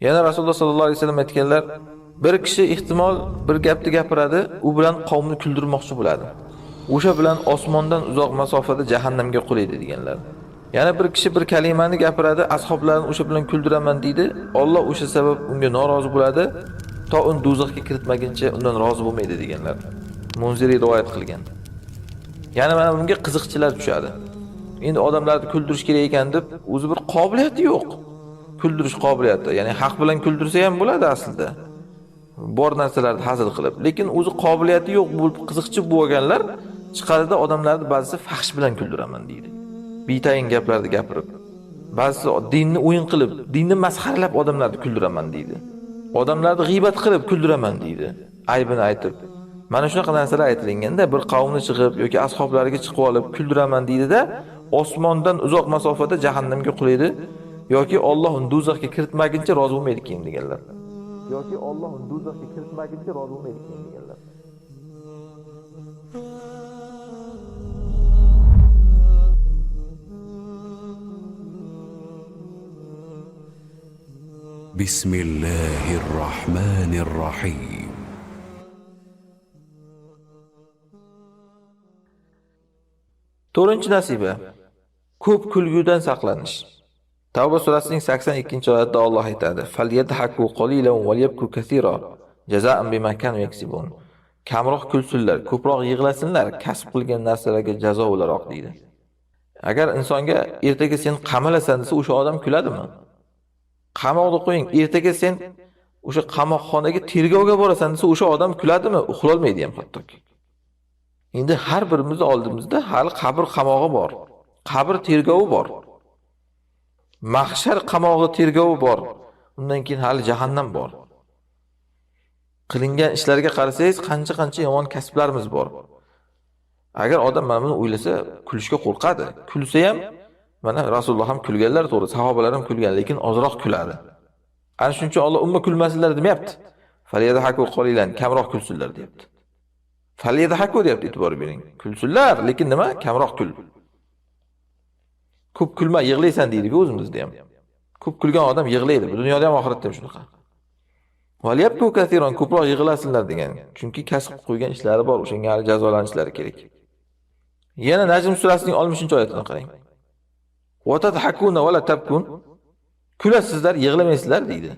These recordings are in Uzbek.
Yana Rasululloh sallallohu alayhi vasallam aytganlar, bir kishi ehtimol bir gapni gapiradi, u bilan qavmni kuldirmoqchi bo'ladi. O'sha bilan osmondan uzoq masofada jahannamga qulaydi deganlar. Yana bir kishi bir kalimani gapiradi, ashoblarni o'sha bilan kuldiraman deydi. Alloh o'sha sabab unga norozi bo'ladi, to uni do'zaxga kiritmaguncha undan rozi bo'lmaydi deganlar. Munziri rivoyat qilgan. Yana mana bunga qiziqchilar tushadi. Endi odamlarni kuldirish kerak ekan deb, o'zi bir qobiliyati yo'q. Kuldirish qobiliyati, ya'ni haq bilan kuldirsa ham bo'ladi aslida. Bor narsalarni hazil qilib, lekin o'zi qobiliyati yo'q bo'lib qiziqchi bo'lganlar chiqarida odamlarni ba'zisi fahsh bilan kuldiraman deydi. Betayin gaplarni gapirib, ba'zisi dinni o'yin qilib, dinni masxaralab odamlarni kuldiraman deydi. Odamlarni g'iybat qilib kuldiraman deydi. Aybini aytib. Mana shunaqa narsalar aytilganda bir qavmni chiqib yoki ashablariga chiqib olib kuldiraman deydi-da, osmondan uzoq masofada jahannamga qulaydi yoki Alloh uni do'zaxga kiritmaguncha rozi bo'lmaydi keyin deganlar. Yoki Alloh uni do'zaxga kiritmaguncha rozi bo'lmaydi keyin deganlar. Bismillahirrahmanirrahim. To'rtinchi nasiba. Ko'p kulgudan saqlanish. Tavba surasining 82-oyatida Alloh aytadi: "Falyadhaku qalilan va yabku kaseera, jazaa'an bima kanu yaksibun." Kamroq kulsinlar, ko'proq yig'lasinlar, kasb qilgan narsalarga jazo o'laroq deydi. Agar insonga ertaga sen qamalasan desa, o'sha odam kuladimi? Qamoqda qo'ying, ertaga sen o'sha qamoqxonaga tergovga borasan desa, o'sha odam kuladimi? Uxlolmaydi ham hattoki. Endi har birimizning oldimizda hali qabr qamog'i bor. Qabr tergovi bor. Mahshar qamog'i tergovi bor. Undan keyin hali jahannam bor. Qilingan ishlarga qarasangiz, qancha yomon kasblarimiz bor. Agar odam mana buni o'ylasa, kulishga qo'rqadi. Kulsa ham, mana Rasululloh ham kulganlar to'g'ri, sahobalar ham kulgan, lekin ozroq kuladi. Ana shuning uchun Alloh umma kulmasinlar demayapti. Falyadhaku qalilan, kamroq kulsinlar deyapti. Falyadhaku deyapti, e'tibor bering. Kulsinlar, lekin nima? Kamroq kul. Ko'p kulma, yig'laysan deydi-ku o'zimizda ham. Ko'p kulgan odam yig'laydi. Bu dunyoda ham oxiratda ham shunaqa. Valyabku kaseeran, ko'proq yig'lasinlar degan. Chunki kasb qo'ygan ishlari bor, o'shanga hali jazolanishlari kerak. Yana Najm surasining 60-oyatini qarang. Va tadhakuna va la tabkun. Kulasizlar, yig'lamaysizlar deydi.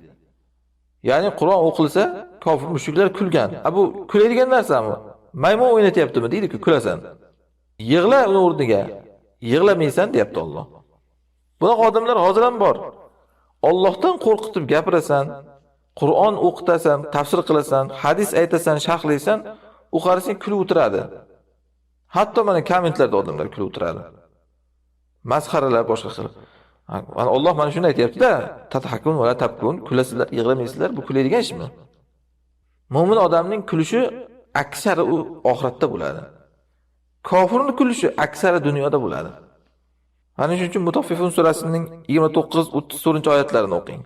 Ya'ni Qur'on o'qilsa, kofir mushriklar kulgan. Bu kulaydigan narsami? Maymun o'ynatyaptimi deydi-ku, kulasan. Yig'la uni o'rniga. Yig'lamaysan deyapti Alloh. Bunaqa odamlar hozir ham bor. Allohdan qo'rqitib gapirasan, Qur'on o'qitasan, tafsir qilasan, hadis aytasan, sharhlaysan, u qarasang kulib o'tiradi. Hatto mana kommentlarda odamlar kulib o'tiradi. Masxaralar boshqa qilib. Mana Alloh mana shuni aytayapti-da, tatahakun va la tabkun, kulasizlar, yig'lamaysizlar, bu kulaydigan ishmi? Mo'min odamning kulishi aksari u oxiratda bo'ladi. Kofirning kulishi aksari dunyoda bo'ladi. Mana shuning uchun Mutaffifun surasining 29-34-oyatlarini o'qing.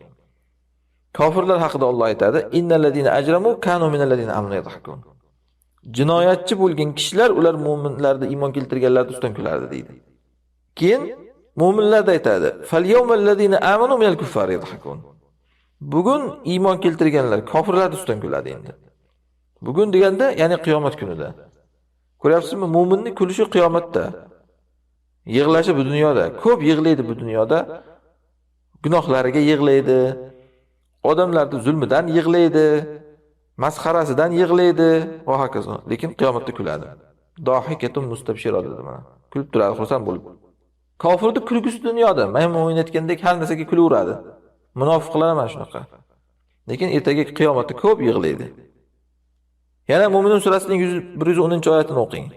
Kofirlar haqida Alloh aytadi: "Innallazina ajramu kanu minallazina amanu yadhakun." Jinoyatchi bo'lgan kishilar ular mu'minlarni iymon keltirganlardan ustidan kulardi deydi. Keyin mu'minlar aytadi: "Falyawmallazina amanu minal kuffari yadhakun." Bugun iymon keltirganlar kofirlardan ustidan kuladi endi. Bugun deganda, ya'ni qiyomat kunida. Ko'ryapsizmi? Mu'minning kulishi qiyomatda. Yig'lashi bu dunyoda. Ko'p yig'laydi bu dunyoda. Gunohlariga yig'laydi. Odamlarning zulmidan yig'laydi. Masxarasidan yig'laydi va hokazo. Lekin qiyomatda kuladi. Dohikatun mustabshira dedi mana. Kulib turadi, xursand bo'lib. Kofirning kulgusi dunyoda, maymun o'ynatgandek har narsaga kulaveradi. Munofiqlar ham shunaqa. Lekin ertaga qiyomatda ko'p yig'laydi. Yana Mo'minun surasining 110-oyatini o'qing.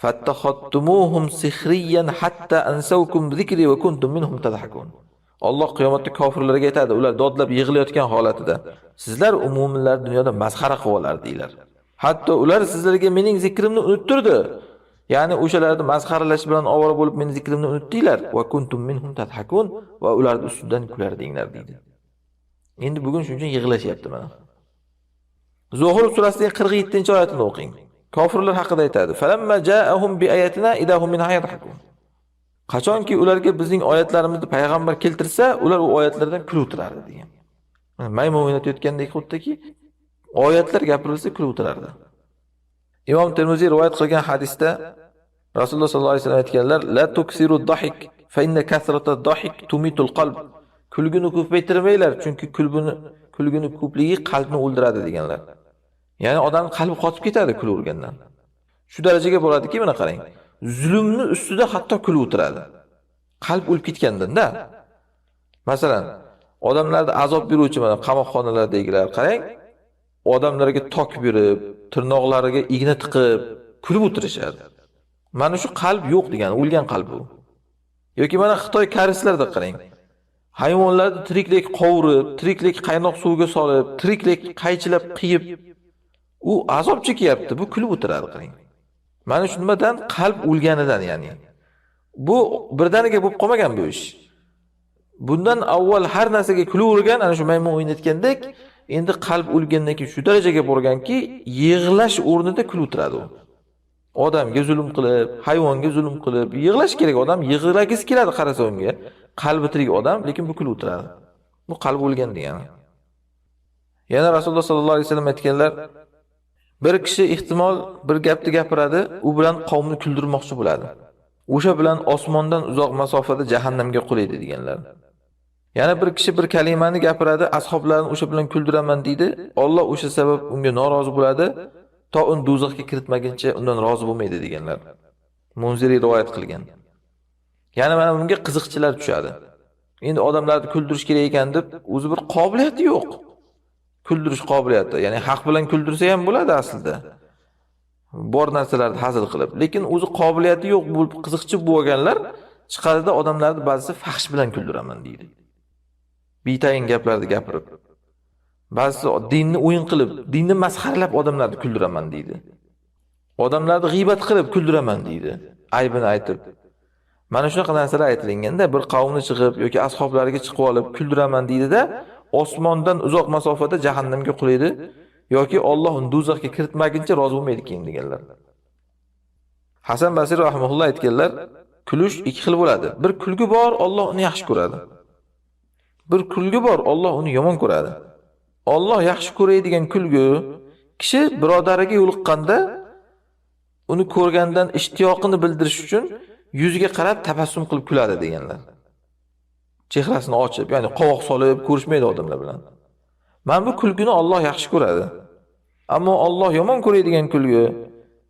Fattahattumuhum sihriyan hatta ansawkum zikri va kuntum minhum tadhakun. Alloh qiyomatda kofirlarga aytadi, ular dodlab yig'layotgan holatida, sizlar umuminlar dunyoda masxara qilib olardinglar. Hatto ular sizlarga mening zikrimni unuttirdi. Ya'ni o'shalarni masxaralash bilan ovora bo'lib mening zikrimni unutdinglar. Va kuntum minhum tadhakun, va ularning ustidan kulardinglar deydi. Endi bugun shuning uchun yig'lashyapti mana. Zuhruf surasining 47-oyatini o'qing. Kofirlar haqida aytadi: "Falamma ja'ahum bi ayatina idahum minha yadhakun." Qachonki ularga bizning oyatlarimizni payg'ambar keltirsa, ular u oyatlardan kulib o'tirardi degan. Maymun o'ynatayotgandek xuddiki oyatlar gapirilsa kulib o'tirardi. Imom Termiziy rivoyat qilgan hadisda Rasululloh sollallohu alayhi vasallam aytganlar: "La tuksiru dahik fa inna kasrata dahik tumitul qalb." Kulguni ko'paytirmanglar, chunki kulguni ko'pligi qalbni o'ldiradi deganlar. Ya'ni odam qalbi qotib ketadi kulavergandan. Shu darajaga boradiki, mana qarang. Zulmni ustida hatto kulib o'tiradi. Qalb o'lib ketgandan-da. Masalan, odamlarga azob beruvchi mana qamoqxonalardagilar qarang, odamlarga tok berib, tirnoqlariga igna tiqib, kulib o'tirishadi. Mana shu qalb yo'q degani, o'lgan qalb bu. Yoki mana Xitoy karislarda qarang. Hayvonlarni tiriklek qovurib, tiriklek qaynoq suvga solib, tiriklek qaychilab qiyib, u azob chekyapti, bu kulib o'tiradi qarang. Mana shu nimadan qalb o'lganidan, ya'ni. Bu birdaniga bo'lib qolmagan bu ish. Bundan avval har narsaga kulavergan, ana shu maymun o'ynatgandek, endi qalb o'lgandan keyin shu darajaga borganki, yig'lash o'rnida kulib o'tiradi u. Odamga zulm qilib, hayvonga zulm qilib, yig'lash kerak, odam yig'lagisi keladi qarasa unga. Qalbi tirik odam, lekin bu kulib o'tiradi. Bu qalb o'lgan degani. Yana Rasululloh sollallohu alayhi vasallam aytganlar, bir kishi ehtimol bir gapni gapiradi, u bilan qavmni kuldirmoqchi bo'ladi. O'sha bilan osmondan uzoq masofada jahannamga qulaydi deganlar. Yana bir kishi bir kalimani gapiradi, ashoblarni o'sha bilan kuldiraman deydi. Alloh o'sha sabab unga norozi bo'ladi, to uni do'zaxga kiritmaguncha undan rozi bo'lmaydi deganlar. Munziri rivoyat qilgan. Yana mana bunga qiziqchilar tushadi. Endi odamlarni kuldirish kerak ekan deb, o'zi bir qobiliyati yo'q. Kuldirish qobiliyati, ya'ni haq bilan kuldirsa ham bo'ladi aslida. Bor narsalarni hazil qilib, lekin o'zi qobiliyati yo'q bo'lib qiziqchi bo'lganlar chiqadida odamlarni ba'zisi fahsh bilan kuldiraman deydi. Betayin gaplarni gapirib, ba'zisi dinni o'yin qilib, dinni masxaralab odamlarni kuldiraman deydi. Odamlarni g'iybat qilib kuldiraman deydi, aybini aytib. Mana shunaqa narsalar aytilganda bir qavmni chiqib yoki ashablariga chiqib olib kuldiraman deydi-da, osmondan uzoq masofada jahannamga qulaydi yoki Alloh uni do'zaxga kiritmaguncha rozi bo'lmaydi keyin deganlar. Hasan Basri rahimahulloh aytganlar, kulish ikki xil bo'ladi. Bir kulgi bor, Alloh uni yaxshi ko'radi. Bir kulgi bor, Alloh uni yomon ko'radi. Alloh yaxshi ko'radigan kulgi kishi birodariga yo'liqqanda uni ko'rgandan ishtiyoqini bildirish uchun yuziga qarab tabassum qilib kuladi deganlar. Chehrasini ochib, ya'ni qovoq solib ko'rishmaydi odamlar bilan. Mana bu kulgini Alloh yaxshi ko'radi. Ammo Alloh yomon ko'radigan kulgi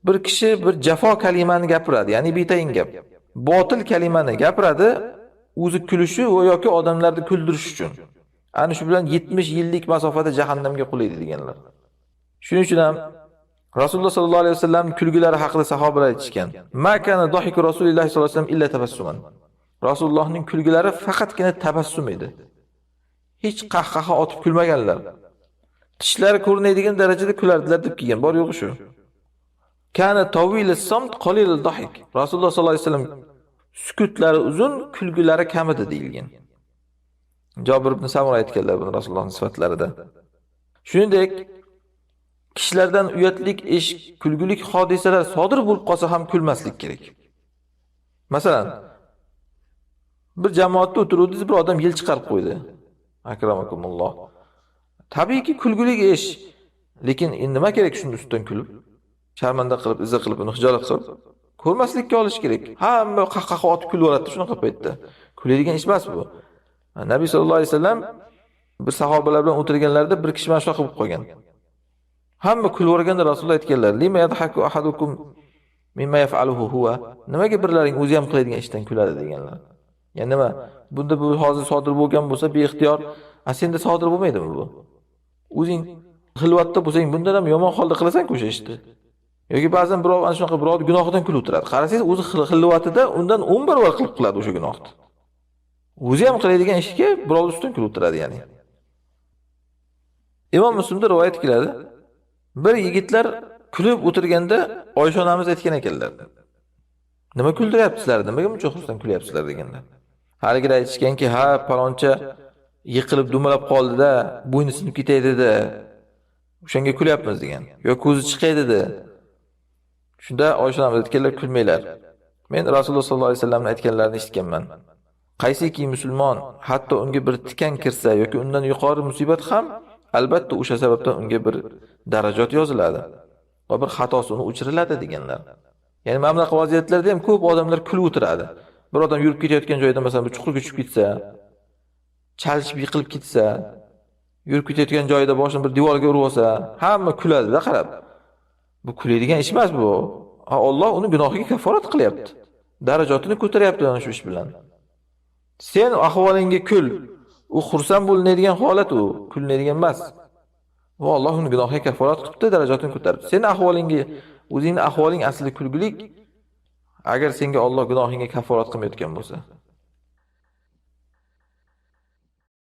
bir kishi bir jafo kalimani gapiradi, ya'ni betayin gap. Botil kalimani gapiradi, o'zi kulishi va yoki odamlarni kuldirish uchun. Ana shu bilan 70 yillik masofada jahannamga qulaydi deganlar. Shuning uchun ham Rasululloh sollallohu alayhi vasallam kulgilari haqida sahobalar aytishgan. Ma kana dahiku Rasululloh sollallohu alayhi vasallam illa tabassuman. Rasulullohning kulgilari faqatgina tabassum edi. Hech qahqaha otib kulmaganlar. Tishlari ko'rinadigan darajada kulardilar deb kelgan. Bor yo'g'i shu. Kana tawilis samt qalil dahik. Rasululloh sollallohu alayhi vasallam sukutlari uzun, kulgilari kam edi deyilgan. Jabir ibn Samura aytganlar buni Rasulullohning sifatlarida. Shuningdek, kishilardan uyatlik ish, kulgulik hodisalar sodir bo'lib qolsa ham kulmaslik kerak. Masalan, bir jamoatda o'tiruvdingiz, bir odam yil chiqarib qo'ydi. Akramakumulloh. Tabiiyki kulgulik ish. Lekin nima kerak shunday ustidan kulib? Sharmanda qilib, izza qilib, uni hijolat qilib ko'rmaslikka olish kerak. Hamma qahqaha otib kulaveradi shunaqa paytda. Kuladigan ish emas bu. Nabiy sallallohu alayhi vasallam bir sahobalar bilan o'tirganlarida bir kishi mana shunaqa bo'lib qolgan. Hamma kulaverganda Rasululloh aytganlar: "Lima yadhaku ahadukum mimma yaf'aluhu huwa." Nimaga birlaring o'zi ham qiladigan ishdan kuladi deganlar. Ya'ni nima? Bunda bu hozir sodir bo'lgan bo'lsa, beixtiyor, senda sodir bo'lmaydimi bu? O'zing xilvatda bo'lsang, bundan ham yomon holda qilasan-ku o'sha ishni. Yoki ba'zan birov ana shunaqa birov gunohidan kulib o'tiradi. Qarasangiz, o'zi xilvatida undan 10 barobar qilib qiladi o'sha gunohni. O'zi ham qiladigan ishga birov ustidan kulib o'tiradi, ya'ni. Imom Muslimda rivoyat keladi. Bir yigitlar kulib o'tirganda Oysha onamiz aytgan ekanlar. Nima kuldiryapsizlar? Nimaga buncha xursand kulyapsizlar deganlar. Haligilar aytishganki, ha, paloncha yiqilib dumalab qoldi-da, bo'yni sinib ketaydi-da. O'shanga kulyapmiz degan. Yo ko'zi chiqaydi-da. Shunda Oysha onamiz aytganlar, kulmanglar. Men Rasululloh sollallohu alayhi vasallamning aytganlarini eshitganman. Qaysiki musulmon hatto unga bir tikan kirsa yoki undan yuqori musibat ham albatta o'sha sababdan unga bir darajat yoziladi va bir xatosi uni o'chiriladi deganlar. Ya'ni mana bunaqa vaziyatlarda ham ko'p odamlar kulib o'tiradi. Bir odam yurib ketayotgan joyda masalan bir chuqurga tushib ketsa, chalishib yiqilib ketsa, yurib ketayotgan joyida boshini bir devorga urib olsa, hamma kuladi-da qarab. Bu kuladigan ish emas bu. Alloh uni gunohiga kaforat qilyapti. Darajatini ko'taryapti ana shu ish bilan. Sen ahvolingga kul. U xursand bo'linadigan holat u, kulnadigan emas. Va Alloh uni gunohiga kaforat qilibdi, darajatini ko'taribdi. Sen ahvolingga, o'zingning ahvoling aslida kulgulik. Agar senga Alloh gunohingga kaforat qilmayotgan bo'lsa,